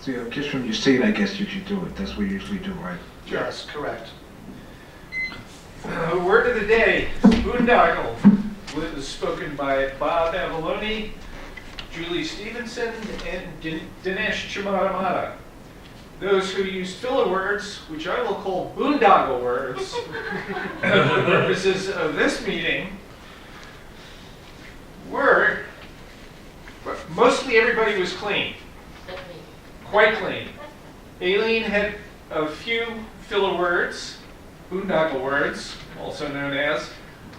So just from your seat, I guess you should do it. That's what we usually do, right? Yes, correct. Word of the day, boondoggle, was spoken by Bob Avalone, Julie Stevenson, and Dinesh Chimaramata. Those who used filler words, which I will call boondoggle words, for the purposes of this meeting, were, mostly everybody was clean, quite clean. Aileen had a few filler words, boondoggle words, also known as.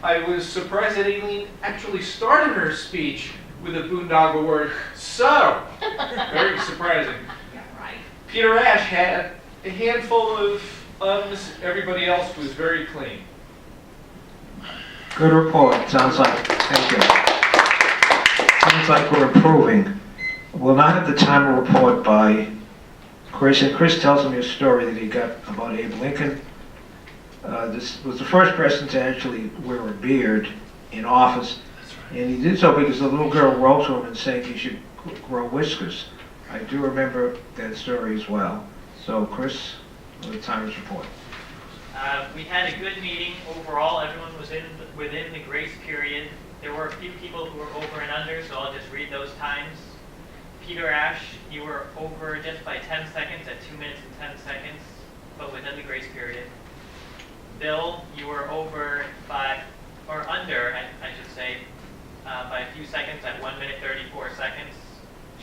I was surprised that Aileen actually started her speech with a boondoggle word, so, very surprising. Yeah, right. Peter Ash had a handful of ums, everybody else was very clean. Good report. Sounds like, thank you. Sounds like we're improving. We'll now have the time report by Chris, and Chris tells me a story that he got about Abe Lincoln. This was the first person to actually wear a beard in office. And he did so because the little girl wrote to him and saying he should grow whiskers. I do remember that story as well. So, Chris, the Times report. We had a good meeting overall. Everyone was within the grace period. There were a few people who were over and under, so I'll just read those times. Peter Ash, you were over just by 10 seconds at 2 minutes and 10 seconds, but within the grace period. Bill, you were over by, or under, I should say, by a few seconds at 1 minute 34 seconds.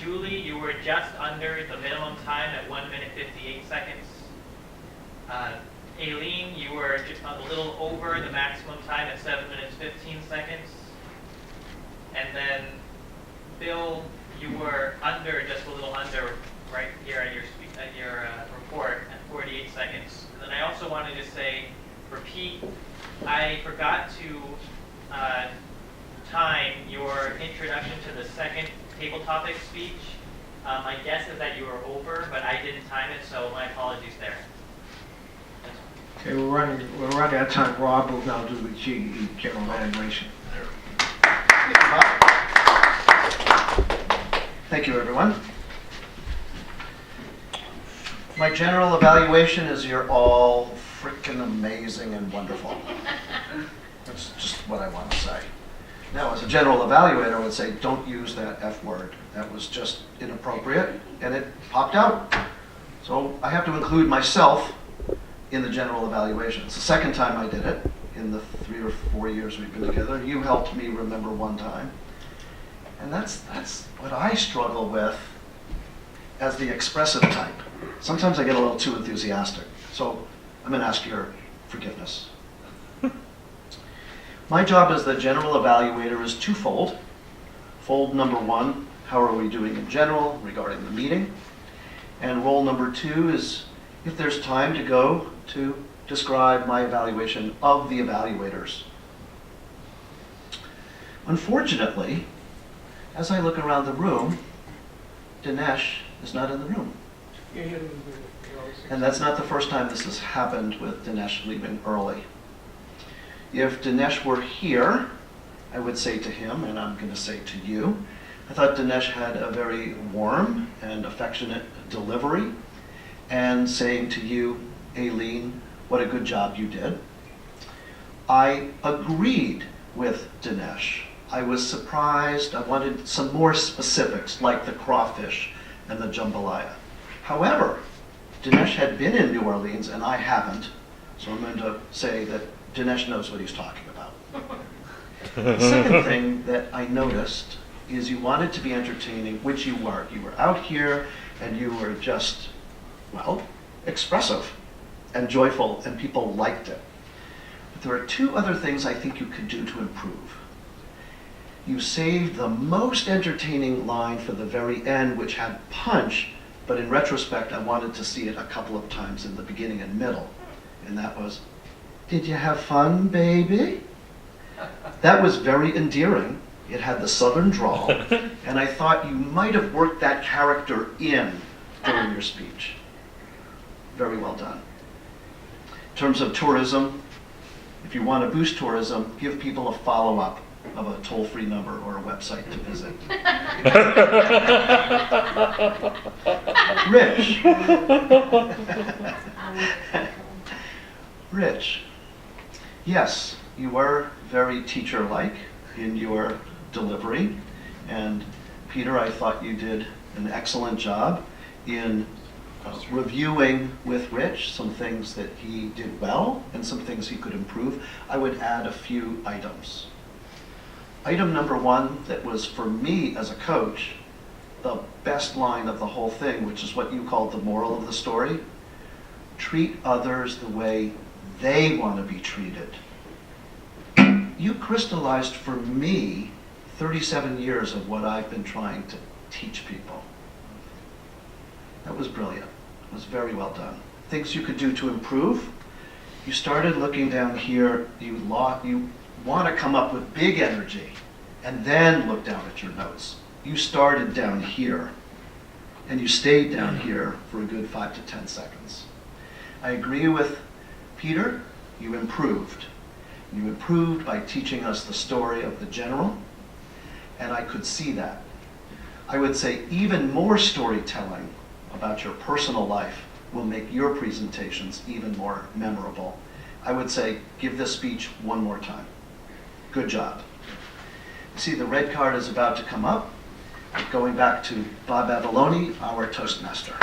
Julie, you were just under the minimum time at 1 minute 58 seconds. Aileen, you were just a little over the maximum time at 7 minutes 15 seconds. And then Bill, you were under, just a little under, right here at your report at 48 seconds. And then I also wanted to say, for Pete, I forgot to time your introduction to the second table topic speech. My guess is that you were over, but I didn't time it, so my apologies there. Okay, we're running out of time. Rob will now do the GE, general evaluation. Thank you, everyone. My general evaluation is you're all freaking amazing and wonderful. That's just what I want to say. Now, as a general evaluator, I would say don't use that F word. That was just inappropriate, and it popped out. So I have to include myself in the general evaluation. It's the second time I did it in the 3 or 4 years we've been together. You helped me remember one time. And that's what I struggle with as the expressive type. Sometimes I get a little too enthusiastic. So I'm going to ask your forgiveness. My job as the general evaluator is twofold. Fold number 1, how are we doing in general regarding the meeting? And role number 2 is, if there's time to go, to describe my evaluation of the evaluators. Unfortunately, as I look around the room, Dinesh is not in the room. And that's not the first time this has happened with Dinesh leaving early. If Dinesh were here, I would say to him, and I'm going to say to you, I thought Dinesh had a very warm and affectionate delivery, and saying to you, Aileen, what a good job you did. I agreed with Dinesh. I was surprised. I wanted some more specifics, like the crawfish and the jambalaya. However, Dinesh had been in New Orleans, and I haven't, so I'm going to say that Dinesh knows what he's talking about. The second thing that I noticed is you wanted to be entertaining, which you were. You were out here, and you were just, well, expressive and joyful, and people liked it. But there are 2 other things I think you could do to improve. You saved the most entertaining line for the very end, which had punch, but in retrospect, I wanted to see it a couple of times in the beginning and middle. And that was, did you have fun, baby? That was very endearing. It had the southern drawl, and I thought you might have worked that character in during your speech. Very well done. In terms of tourism, if you want to boost tourism, give people a follow-up. of a toll-free number or a website to visit. Rich. Rich. Yes, you were very teacher-like in your delivery. And Peter, I thought you did an excellent job in reviewing with Rich some things that he did well and some things he could improve. I would add a few items. Item number one that was for me as a coach, the best line of the whole thing, which is what you called the moral of the story. Treat others the way they want to be treated. You crystallized for me 37 years of what I've been trying to teach people. That was brilliant. It was very well done. Things you could do to improve. You started looking down here. You want to come up with big energy and then look down at your notes. You started down here and you stayed down here for a good 5 to 10 seconds. I agree with Peter. You improved. You improved by teaching us the story of the general, and I could see that. I would say even more storytelling about your personal life will make your presentations even more memorable. I would say give this speech one more time. Good job. See, the red card is about to come up. Going back to Bob Avalone, our Toastmaster.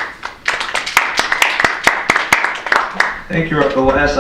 Thank you. The last